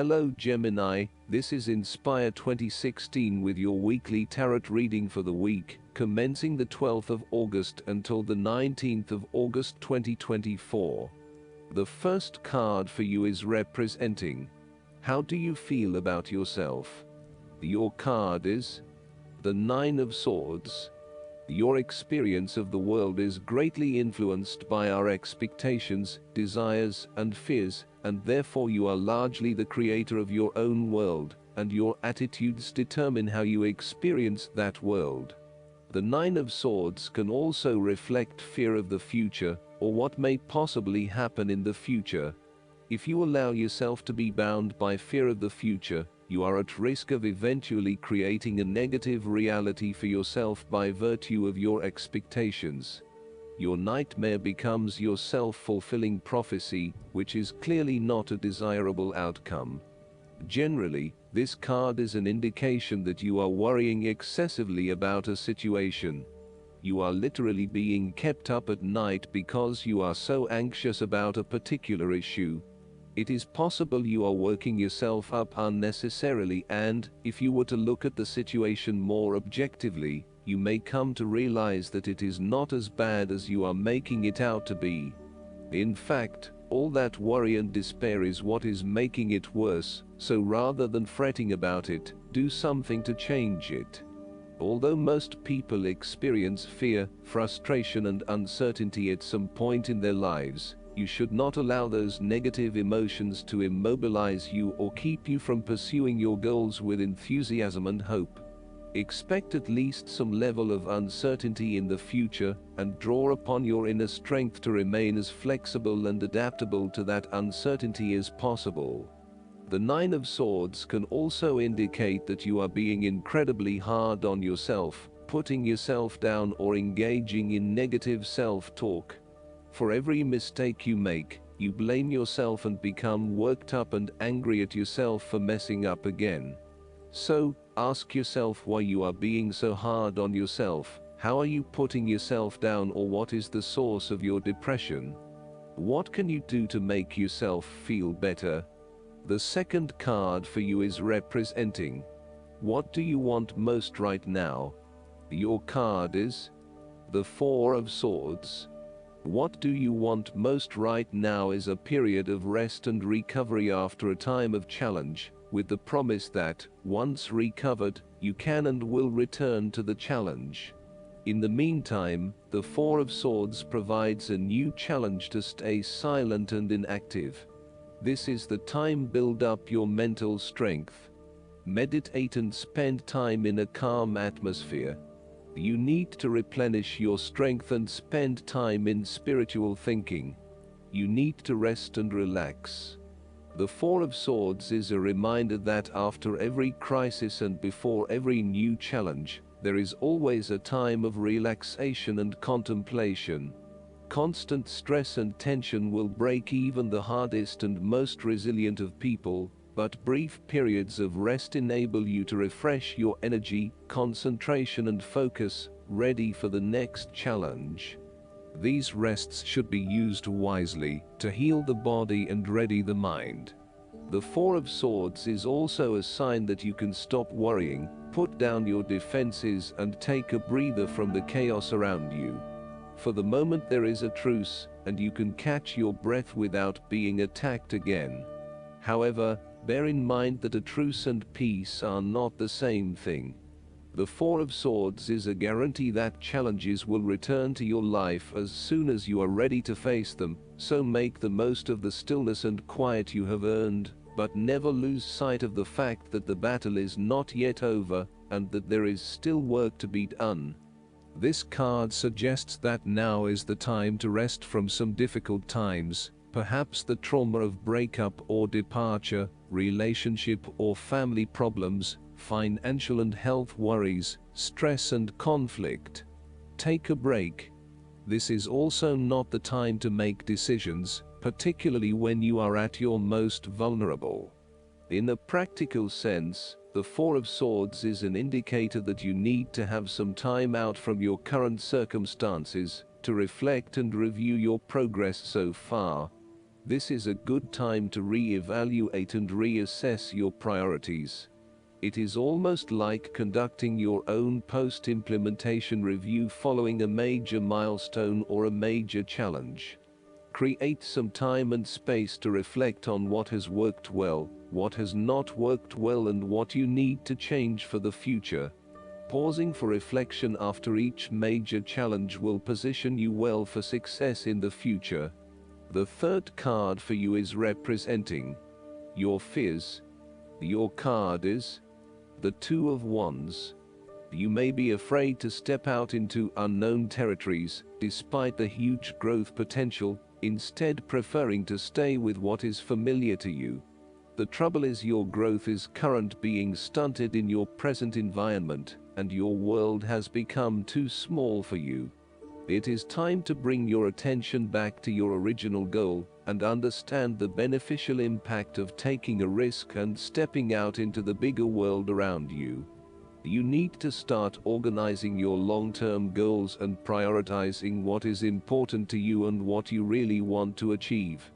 Hello Gemini, this is Inspire 2016 with your weekly tarot reading for the week, commencing the 12th of August until the 19th of August 2024. The first card for you is representing, how do you feel about yourself? Your card is the Nine of Swords. Your experience of the world is greatly influenced by our expectations, desires, and fears, and therefore you are largely the creator of your own world, and your attitudes determine how you experience that world. The Nine of Swords can also reflect fear of the future, or what may possibly happen in the future. If you allow yourself to be bound by fear of the future, you are at risk of eventually creating a negative reality for yourself by virtue of your expectations. Your nightmare becomes your self-fulfilling prophecy, which is clearly not a desirable outcome. Generally, this card is an indication that you are worrying excessively about a situation. You are literally being kept up at night because you are so anxious about a particular issue. It is possible you are working yourself up unnecessarily, and, if you were to look at the situation more objectively, you may come to realize that it is not as bad as you are making it out to be. In fact, all that worry and despair is what is making it worse, so rather than fretting about it, do something to change it. Although most people experience fear, frustration, and uncertainty at some point in their lives, you should not allow those negative emotions to immobilize you or keep you from pursuing your goals with enthusiasm and hope. Expect at least some level of uncertainty in the future, and draw upon your inner strength to remain as flexible and adaptable to that uncertainty as possible. The Nine of Swords can also indicate that you are being incredibly hard on yourself, putting yourself down, or engaging in negative self-talk. For every mistake you make, you blame yourself and become worked up and angry at yourself for messing up again. So, ask yourself why you are being so hard on yourself. How are you putting yourself down, or what is the source of your depression? What can you do to make yourself feel better? The second card for you is representing, what do you want most right now? Your card is the Four of Swords. What do you want most right now is a period of rest and recovery after a time of challenge, with the promise that, once recovered, you can and will return to the challenge. In the meantime, the Four of Swords provides a new challenge to stay silent and inactive. This is the time to build up your mental strength. Meditate and spend time in a calm atmosphere. You need to replenish your strength and spend time in spiritual thinking. You need to rest and relax. The Four of Swords is a reminder that after every crisis and before every new challenge, there is always a time of relaxation and contemplation. Constant stress and tension will break even the hardest and most resilient of people, but brief periods of rest enable you to refresh your energy, concentration, and focus, ready for the next challenge. These rests should be used wisely, to heal the body and ready the mind. The Four of Swords is also a sign that you can stop worrying, put down your defenses, and take a breather from the chaos around you. For the moment there is a truce, and you can catch your breath without being attacked again. However, bear in mind that a truce and peace are not the same thing. The Four of Swords is a guarantee that challenges will return to your life as soon as you are ready to face them, so make the most of the stillness and quiet you have earned, but never lose sight of the fact that the battle is not yet over, and that there is still work to be done. This card suggests that now is the time to rest from some difficult times, perhaps the trauma of breakup or departure, relationship or family problems, financial and health worries, stress and conflict. Take a break. This is also not the time to make decisions, particularly when you are at your most vulnerable. In a practical sense, the Four of Swords is an indicator that you need to have some time out from your current circumstances, to reflect and review your progress so far. This is a good time to re-evaluate and reassess your priorities. It is almost like conducting your own post-implementation review following a major milestone or a major challenge. Create some time and space to reflect on what has worked well, what has not worked well, and what you need to change for the future. Pausing for reflection after each major challenge will position you well for success in the future. The third card for you is representing your fears. Your card is the Two of Wands. You may be afraid to step out into unknown territories, despite the huge growth potential, instead preferring to stay with what is familiar to you. The trouble is your growth is currently being stunted in your present environment, and your world has become too small for you. It is time to bring your attention back to your original goal, and understand the beneficial impact of taking a risk and stepping out into the bigger world around you. You need to start organizing your long-term goals and prioritizing what is important to you and what you really want to achieve.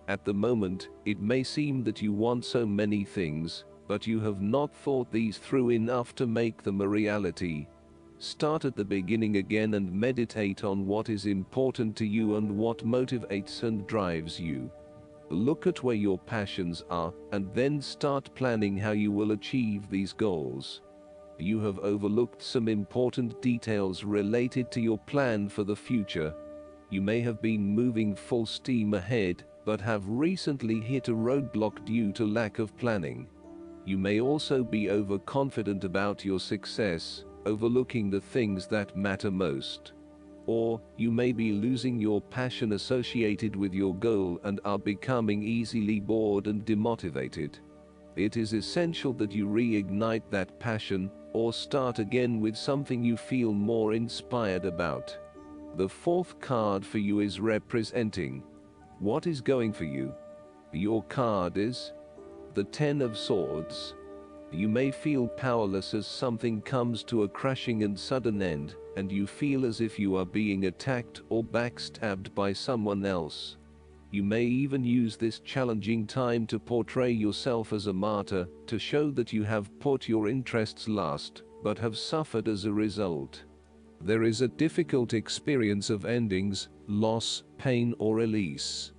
At the moment, it may seem that you want so many things, but you have not thought these through enough to make them a reality. Start at the beginning again and meditate on what is important to you and what motivates and drives you. Look at where your passions are, and then start planning how you will achieve these goals. You have overlooked some important details related to your plan for the future. You may have been moving full steam ahead, but have recently hit a roadblock due to lack of planning. You may also be overconfident about your success, overlooking the things that matter most. Or, you may be losing your passion associated with your goal and are becoming easily bored and demotivated. It is essential that you reignite that passion, or start again with something you feel more inspired about. The fourth card for you is representing what is going for you. Your card is the Ten of Swords. You may feel powerless as something comes to a crashing and sudden end, and you feel as if you are being attacked or backstabbed by someone else. You may even use this challenging time to portray yourself as a martyr, to show that you have put your interests last, but have suffered as a result. There is a difficult experience of endings, loss, pain, or release.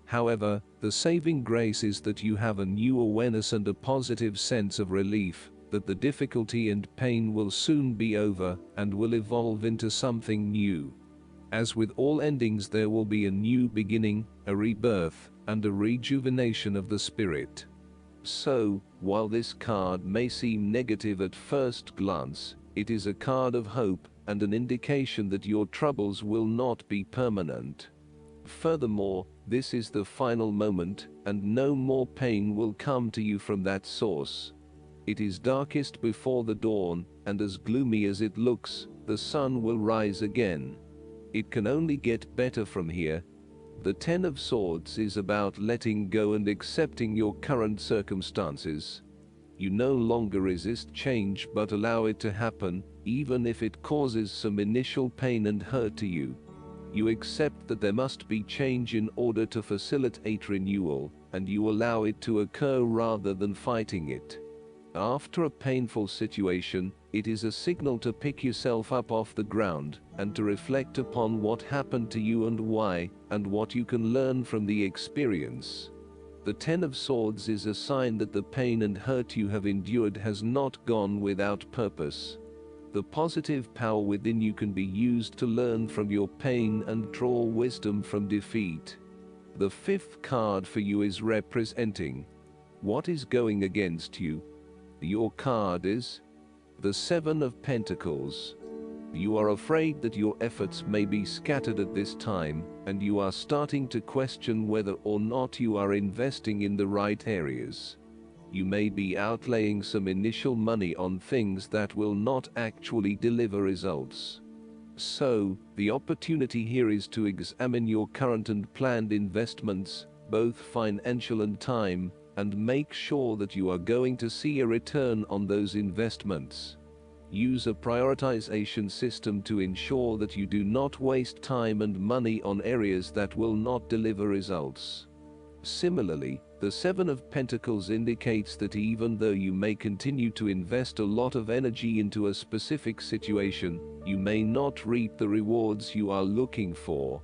However, the saving grace is that you have a new awareness and a positive sense of relief, that the difficulty and pain will soon be over, and will evolve into something new. As with all endings, there will be a new beginning, a rebirth, and a rejuvenation of the spirit. So, while this card may seem negative at first glance, it is a card of hope, and an indication that your troubles will not be permanent. Furthermore, this is the final moment, and no more pain will come to you from that source. It is darkest before the dawn, and as gloomy as it looks, the sun will rise again. It can only get better from here. The Ten of Swords is about letting go and accepting your current circumstances. You no longer resist change but allow it to happen, even if it causes some initial pain and hurt to you. You accept that there must be change in order to facilitate renewal, and you allow it to occur rather than fighting it. After a painful situation, it is a signal to pick yourself up off the ground, and to reflect upon what happened to you and why, and what you can learn from the experience. The Ten of Swords is a sign that the pain and hurt you have endured has not gone without purpose. The positive power within you can be used to learn from your pain and draw wisdom from defeat. The fifth card for you is representing what is going against you. Your card is the Seven of Pentacles. You are afraid that your efforts may be scattered at this time, and you are starting to question whether or not you are investing in the right areas. You may be outlaying some initial money on things that will not actually deliver results. So, the opportunity here is to examine your current and planned investments, both financial and time, and make sure that you are going to see a return on those investments. Use a prioritization system to ensure that you do not waste time and money on areas that will not deliver results. Similarly, the Seven of Pentacles indicates that even though you may continue to invest a lot of energy into a specific situation, you may not reap the rewards you are looking for.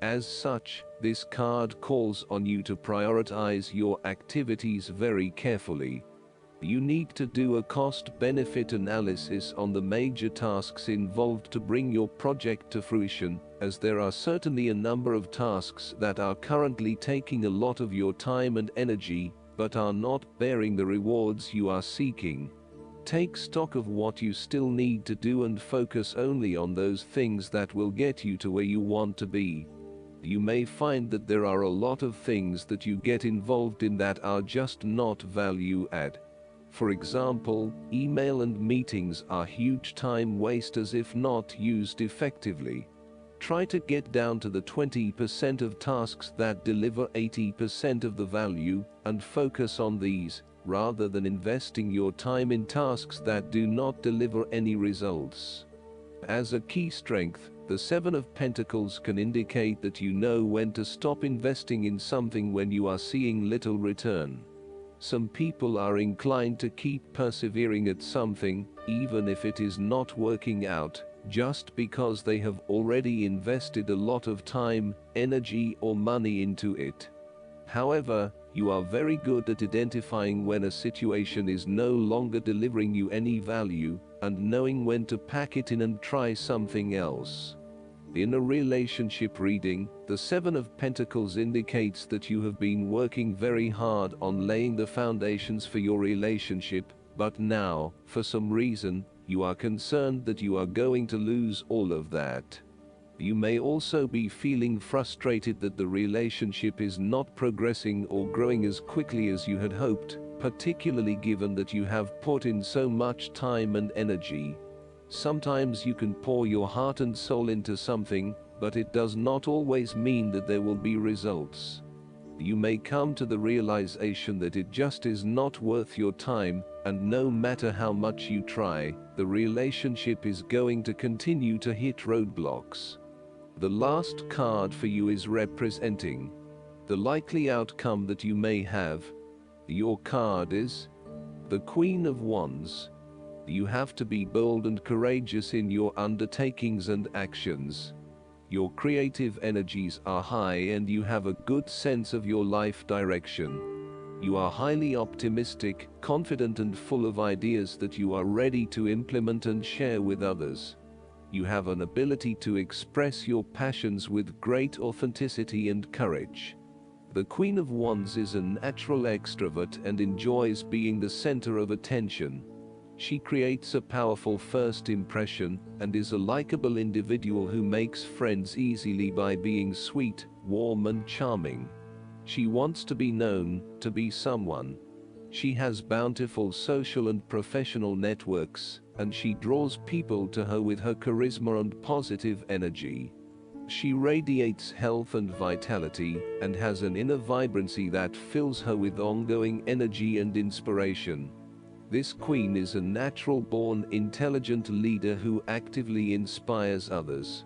As such, this card calls on you to prioritize your activities very carefully. You need to do a cost-benefit analysis on the major tasks involved to bring your project to fruition, as there are certainly a number of tasks that are currently taking a lot of your time and energy, but are not bearing the rewards you are seeking. Take stock of what you still need to do and focus only on those things that will get you to where you want to be. You may find that there are a lot of things that you get involved in that are just not value add. For example, email and meetings are huge time wasters if not used effectively. Try to get down to the 20% of tasks that deliver 80% of the value, and focus on these, rather than investing your time in tasks that do not deliver any results. As a key strength, the Seven of Pentacles can indicate that you know when to stop investing in something when you are seeing little return. Some people are inclined to keep persevering at something, even if it is not working out, just because they have already invested a lot of time, energy, or money into it. However, you are very good at identifying when a situation is no longer delivering you any value, and knowing when to pack it in and try something else. In a relationship reading, the Seven of Pentacles indicates that you have been working very hard on laying the foundations for your relationship, but now, for some reason, you are concerned that you are going to lose all of that. You may also be feeling frustrated that the relationship is not progressing or growing as quickly as you had hoped, particularly given that you have put in so much time and energy. Sometimes you can pour your heart and soul into something, but it does not always mean that there will be results. You may come to the realization that it just is not worth your time, and no matter how much you try, the relationship is going to continue to hit roadblocks. The last card for you is representing the likely outcome that you may have. Your card is the Queen of Wands. You have to be bold and courageous in your undertakings and actions. Your creative energies are high and you have a good sense of your life direction. You are highly optimistic, confident, and full of ideas that you are ready to implement and share with others. You have an ability to express your passions with great authenticity and courage. The Queen of Wands is a natural extrovert and enjoys being the center of attention. She creates a powerful first impression and is a likable individual who makes friends easily by being sweet, warm, and charming. She wants to be known, to be someone. She has bountiful social and professional networks, and she draws people to her with her charisma and positive energy. She radiates health and vitality, and has an inner vibrancy that fills her with ongoing energy and inspiration. This queen is a natural-born intelligent leader who actively inspires others.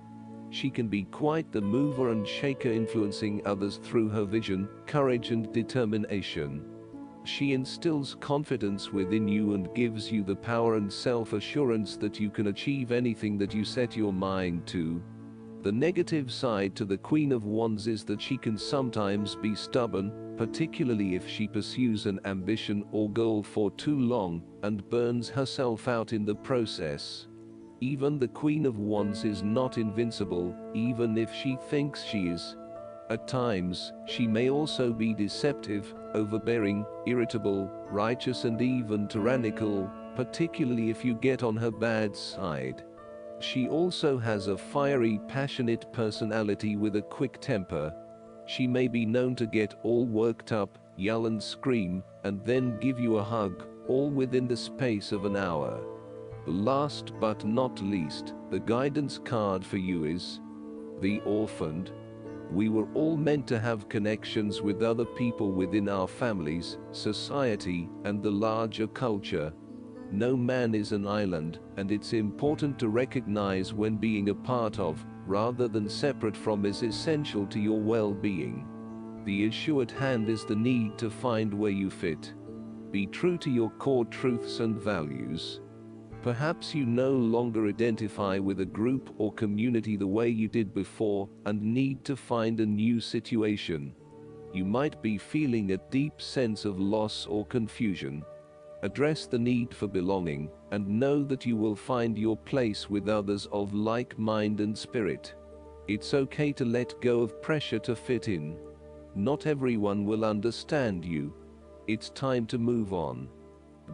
She can be quite the mover and shaker, influencing others through her vision, courage, and determination. She instills confidence within you and gives you the power and self-assurance that you can achieve anything that you set your mind to. The negative side to the Queen of Wands is that she can sometimes be stubborn, particularly if she pursues an ambition or goal for too long, and burns herself out in the process. Even the Queen of Wands is not invincible, even if she thinks she is. At times, she may also be deceptive, overbearing, irritable, righteous, and even tyrannical, particularly if you get on her bad side. She also has a fiery, passionate personality with a quick temper. She may be known to get all worked up, yell and scream, and then give you a hug, all within the space of an hour. Last but not least, the guidance card for you is the Orphaned. We were all meant to have connections with other people within our families, society, and the larger culture. No man is an island, and it's important to recognize when being a part of, rather than separate from, is essential to your well-being. The issue at hand is the need to find where you fit. Be true to your core truths and values. Perhaps you no longer identify with a group or community the way you did before and need to find a new situation. You might be feeling a deep sense of loss or confusion. Address the need for belonging and know that you will find your place with others of like mind and spirit. It's okay to let go of pressure to fit in. Not everyone will understand you. It's time to move on.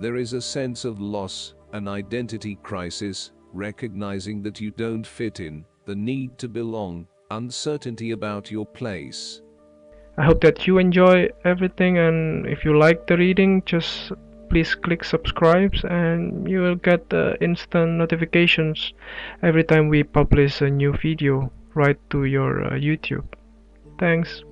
There is a sense of loss, an identity crisis, recognizing that you don't fit in, the need to belong, uncertainty about your place. I hope that you enjoy everything, and if you like the reading, just please click subscribe and you will get instant notifications every time we publish a new video right to your YouTube. Thanks.